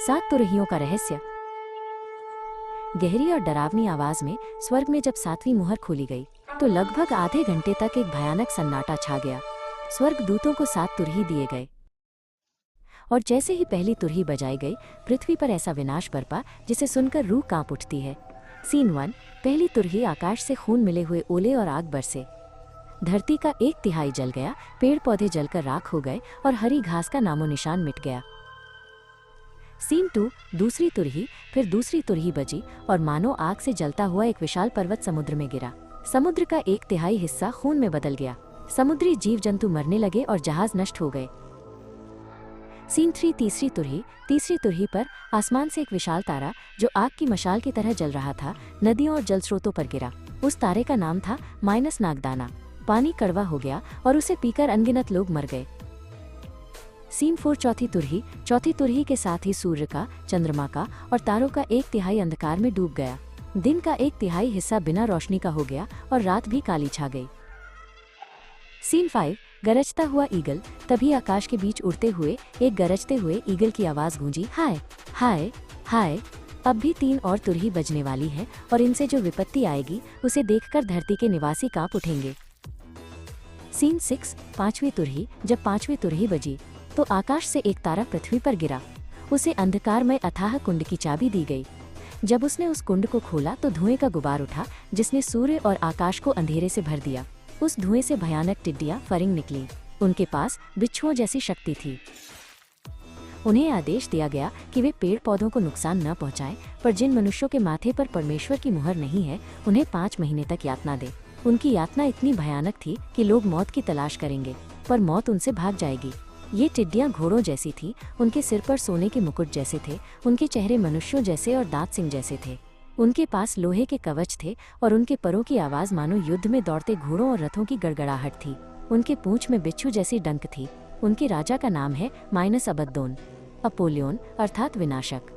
सात तुरहियों का रहस्य। गहरी और डरावनी आवाज में स्वर्ग में जब सातवीं मुहर खोली गई तो लगभग आधे घंटे तक एक भयानक सन्नाटा छा गया। स्वर्ग दूतों को सात तुरही दिए गए और जैसे ही पहली तुरही बजाई गई, पृथ्वी पर ऐसा विनाश बरपा जिसे सुनकर रूह कांप उठती है। सीन 1। पहली तुरही, आकाश से खून मिले हुए ओले और आग बरसे। धरती का 1/3 जल गया, पेड़ पौधे जलकर राख हो गए और हरी घास का नामो निशान मिट गया। सीन 2। दूसरी तुरही। फिर दूसरी तुरही बजी और मानो आग से जलता हुआ एक विशाल पर्वत समुद्र में गिरा। समुद्र का 1/3 हिस्सा खून में बदल गया। समुद्री जीव जंतु मरने लगे और जहाज नष्ट हो गए। सीन 3। तीसरी तुरही। तीसरी तुरही पर आसमान से एक विशाल तारा जो आग की मशाल की तरह जल रहा था, नदियों और जल स्रोतों पर गिरा। उस तारे का नाम था माइनस नागदाना। पानी कड़वा हो गया और उसे पीकर अनगिनत लोग मर गए। सीन 4। चौथी तुरही। चौथी तुरही के साथ ही सूर्य का, चंद्रमा का और तारों का 1/3 अंधकार में डूब गया। दिन का 1/3 हिस्सा बिना रोशनी का हो गया और रात भी काली छा गई। सीन 5। गरजता हुआ ईगल। तभी आकाश के बीच उड़ते हुए एक गरजते हुए ईगल की आवाज गूंजी, हाय हाय हाय। अब भी 3 और तुरही बजने वाली है और इनसे जो विपत्ति आएगी उसे देखकर धरती के निवासी कांप उठेंगे। सीन 6। पांचवी तुरही। जब पांचवी तुरही बजी तो आकाश से एक तारा पृथ्वी पर गिरा। उसे अंधकार में अथाह कुंड की चाबी दी गई। जब उसने उस कुंड को खोला तो धुएं का गुबार उठा जिसने सूर्य और आकाश को अंधेरे से भर दिया। उस धुएं से भयानक टिड्डियां फरिंग निकली। उनके पास बिच्छुओं जैसी शक्ति थी। उन्हें आदेश दिया गया कि वे पेड़ पौधों को नुकसान न पहुंचाएं, पर जिन मनुष्यों के माथे पर परमेश्वर की मुहर नहीं है उन्हें 5 महीने तक यातना दे। उनकी यातना इतनी भयानक थी कि लोग मौत की तलाश करेंगे, पर मौत उनसे भाग जाएगी। ये टिड्डियां घोड़ों जैसी थी, उनके सिर पर सोने के मुकुट जैसे थे, उनके चेहरे मनुष्यों जैसे और दांत सिंह जैसे थे। उनके पास लोहे के कवच थे और उनके परों की आवाज मानो युद्ध में दौड़ते घोड़ों और रथों की गड़गड़ाहट थी। उनके पूंछ में बिच्छू जैसी डंक थी। उनके राजा का नाम है माइनस अबद्दोन, अपोलियोन अर्थात विनाशक।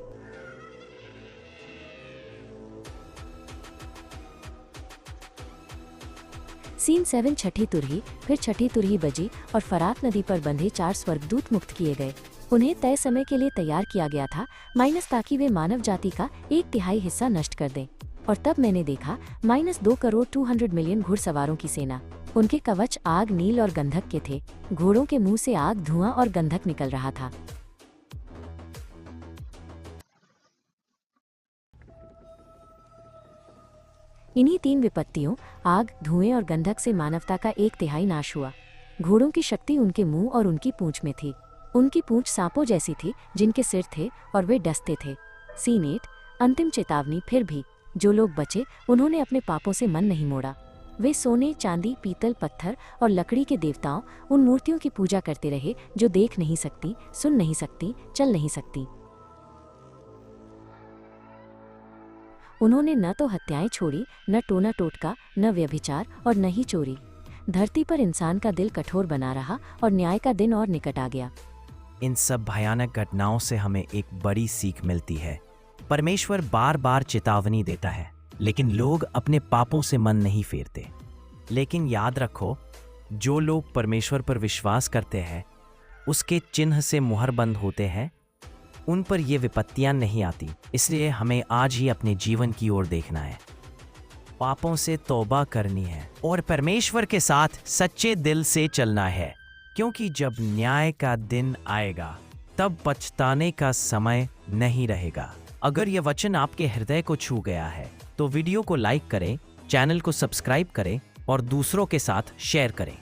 सीन 7। छठी तुरही। फिर छठी तुरही बजी और फरात नदी पर बंधे 4 स्वर्गदूत मुक्त किए गए। उन्हें तय समय के लिए तैयार किया गया था, ताकि वे मानव जाति का 1/3 हिस्सा नष्ट कर दें। और तब मैंने देखा -2 करोड़ 200 मिलियन घुड़सवारों की सेना। उनके कवच आग, नील और गंधक के थे। घोड़ों के मुंह से आग, धुआं और गंधक निकल रहा था। इन्हीं 3 विपत्तियों, आग, धुएं और गंधक से मानवता का 1/3 नाश हुआ। घोड़ों की शक्ति उनके मुंह और उनकी पूंछ में थी। उनकी पूंछ सांपों जैसी थी जिनके सिर थे और वे डसते थे। सीन 8। अंतिम चेतावनी। फिर भी जो लोग बचे उन्होंने अपने पापों से मन नहीं मोड़ा। वे सोने, चांदी, पीतल, पत्थर और लकड़ी के देवताओं, उन मूर्तियों की पूजा करते रहे जो देख नहीं सकती, सुन नहीं सकती, चल नहीं सकती। उन्होंने न तो हत्याएं छोड़ी, न टोना टोटका, न व्यभिचार और न ही चोरी। धरती पर इंसान का दिल कठोर बना रहा और न्याय का दिन और निकट आ गया। इन सब भयानक घटनाओं से हमें एक बड़ी सीख मिलती है। परमेश्वर बार बार चेतावनी देता है, लेकिन लोग अपने पापों से मन नहीं फेरते। लेकिन याद रखो, जो लोग परमेश्वर पर विश्वास करते हैं, उसके चिन्ह से मुहरबंद होते हैं, उन पर ये विपत्तियां नहीं आती। इसलिए हमें आज ही अपने जीवन की ओर देखना है, पापों से तौबा करनी है और परमेश्वर के साथ सच्चे दिल से चलना है, क्योंकि जब न्याय का दिन आएगा तब पछताने का समय नहीं रहेगा। अगर यह वचन आपके हृदय को छू गया है तो वीडियो को लाइक करें, चैनल को सब्सक्राइब करें और दूसरों के साथ शेयर करें।